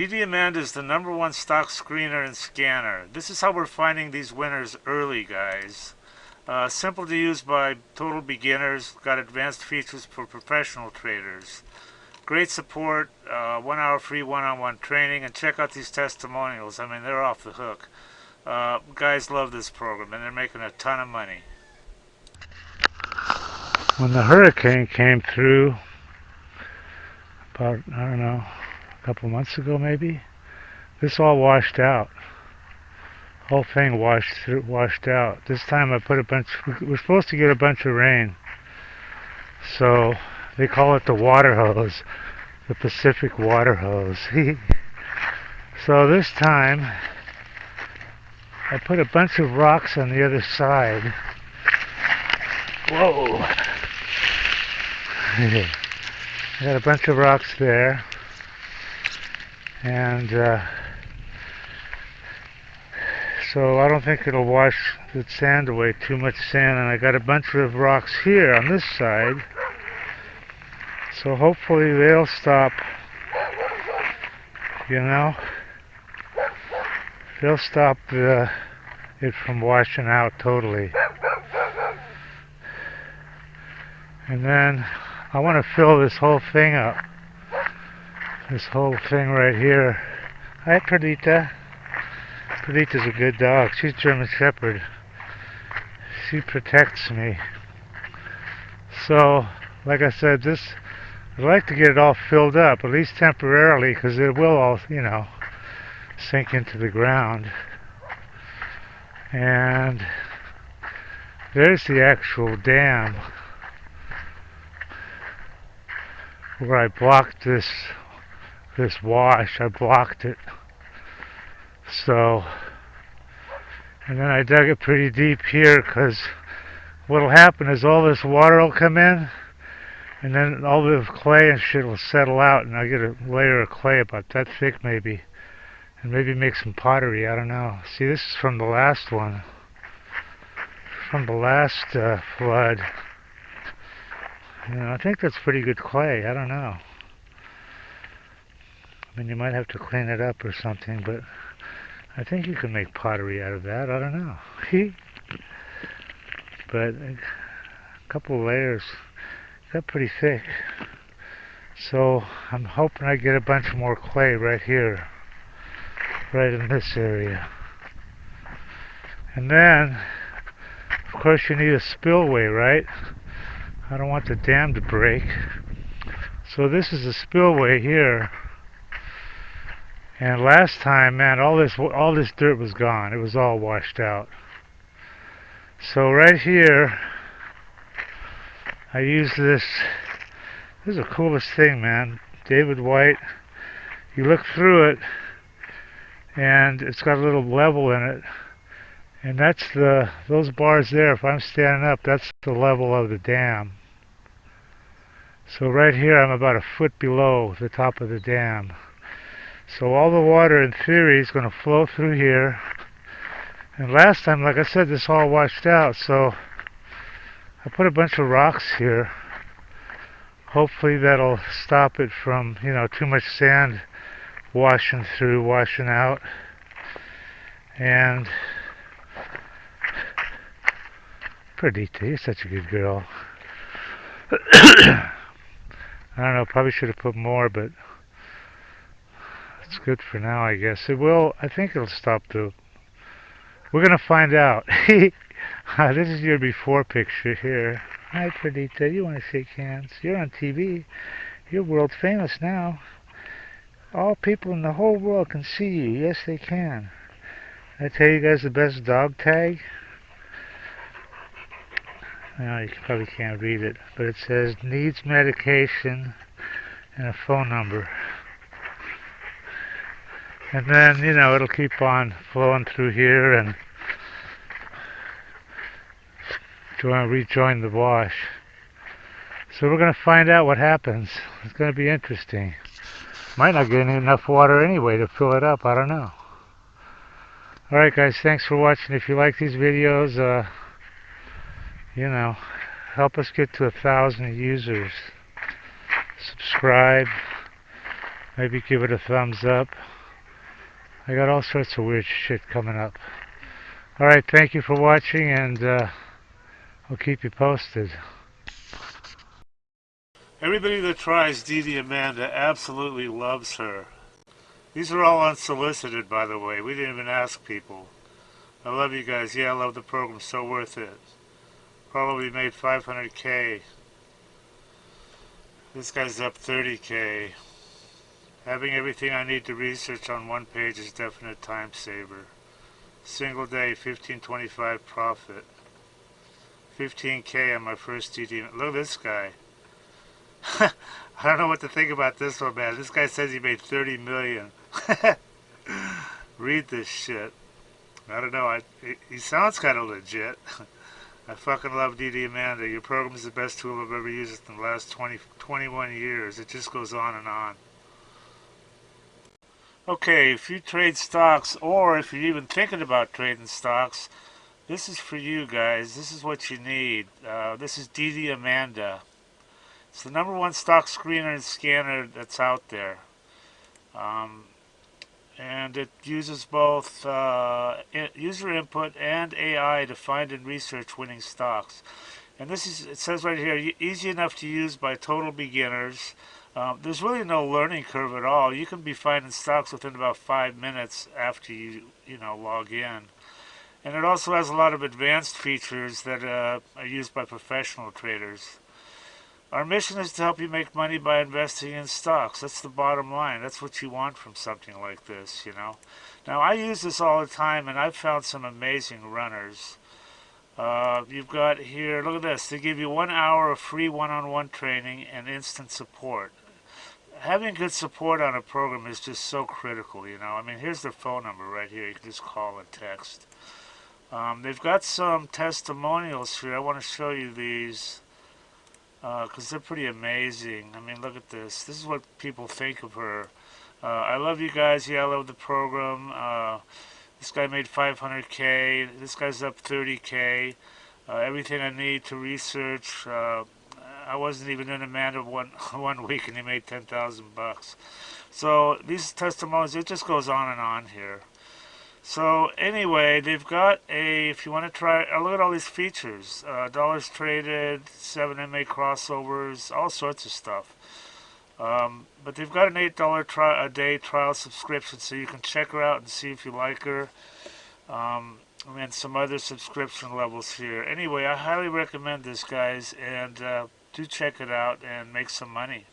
DDAmanda is the #1 stock screener and scanner. This is how we're finding these winners early, guys. Simple to use by total beginners. Got advanced features for professional traders. Great support, 1 hour free one-on-one training, and check out these testimonials. I mean, they're off the hook. Guys love this program, and they're making a ton of money. When the hurricane came through, about, I don't know, a couple months ago maybe, this all washed out. Whole thing washed out. This time I put a bunch, we're supposed to get a bunch of rain. So they call it the water hose, the Pacific water hose. So this time I put a bunch of rocks on the other side. Whoa! I got a bunch of rocks there, and so I don't think it'll wash the sand away, too much sand. And I got a bunch of rocks here on this side, so hopefully they'll stop, they'll stop it from washing out totally. And then I want to fill this whole thing up. This whole thing right here. Hi, Perdita. Perdita's a good dog. She's German Shepherd. She protects me. So, like I said, I'd like to get it all filled up, at least temporarily, because it will all, sink into the ground. And there's the actual dam where I blocked this wash. I blocked it. So, and then I dug it pretty deep here, because what'll happen is all this water will come in, and then all the clay and shit will settle out, and I'll get a layer of clay about that thick maybe, and maybe make some pottery. I don't know. See, this is from the last one, from the last flood. I think that's pretty good clay. I don't know. I mean, you might have to clean it up or something, but I think you can make pottery out of that. I don't know. But a couple of layers got pretty thick. So I'm hoping I get a bunch more clay right here, right in this area. And then, of course, you need a spillway, right? I don't want the dam to break. So this is a spillway here. And last time, man, all this dirt was gone. It was all washed out. So right here, I use this. This is the coolest thing, man. David White. You look through it, and it's got a little level in it. And that's those bars there. If I'm standing up, that's the level of the dam. So right here, I'm about a foot below the top of the dam. So all the water, in theory, is going to flow through here. And last time, like I said, this all washed out. So I put a bunch of rocks here. Hopefully that'll stop it from, too much sand washing through, washing out. And Perdita, you're such a good girl. I don't know, probably should have put more, but it's good for now, I guess. It will, I think it'll stop the... We're going to find out. This is your before picture here. Hi, Perdita, you want to shake hands? You're on TV. You're world famous now. All people in the whole world can see you. Yes, they can. I tell you guys the best dog tag? No, you probably can't read it, but it says needs medication and a phone number. And then, it'll keep on flowing through here and rejoin the wash. So we're going to find out what happens. It's going to be interesting. Might not get enough water anyway to fill it up. I don't know. Alright guys, thanks for watching. If you like these videos, help us get to 1,000 users. Subscribe. Maybe give it a thumbs up. I got all sorts of weird shit coming up. Alright, thank you for watching, and I'll keep you posted. Everybody that tries DDAmanda absolutely loves her. These are all unsolicited, by the way. We didn't even ask people. I love you guys. Yeah, I love the program. So worth it. Probably made 500K. This guy's up 30K. Having everything I need to research on one page is definite time saver. Single day, 1525 profit. 15K on my first DD. Look at this guy. I don't know what to think about this one, man. This guy says he made 30 million. Read this shit. I don't know. He sounds kind of legit. I fucking love DDAmanda. Your program is the best tool I've ever used in the last 21 years. It just goes on and on. Okay, if you trade stocks, or if you're even thinking about trading stocks, this is for you guys. This is what you need. This is DDAmanda. It's the #1 stock screener and scanner that's out there. And it uses both user input and AI to find and research winning stocks. And this is, it says right here, easy enough to use by total beginners. There's really no learning curve at all. You can be finding stocks within about 5 minutes after you log in. And it also has a lot of advanced features that are used by professional traders. Our mission is to help you make money by investing in stocks. That's the bottom line. That's what you want from something like this, Now, I use this all the time, and I've found some amazing runners. You've got here, look at this. They give you 1 hour of free one-on-one training and instant support. Having good support on a program is just so critical, I mean, here's their phone number right here. You can just call and text. They've got some testimonials here. I want to show you these because they're pretty amazing. I mean, look at this. This is what people think of her. I love you guys. Yeah, I love the program. This guy made 500K. This guy's up 30K. Everything I need to research. I wasn't even in Amanda one week, and he made 10,000 bucks. So these testimonials, it just goes on and on here. So anyway, they've got if you want to try, look at all these features. Dollars traded, 7 MA crossovers, all sorts of stuff. But they've got an $8 a day trial subscription, so you can check her out and see if you like her. And some other subscription levels here. Anyway, I highly recommend this, guys, and do check it out and make some money.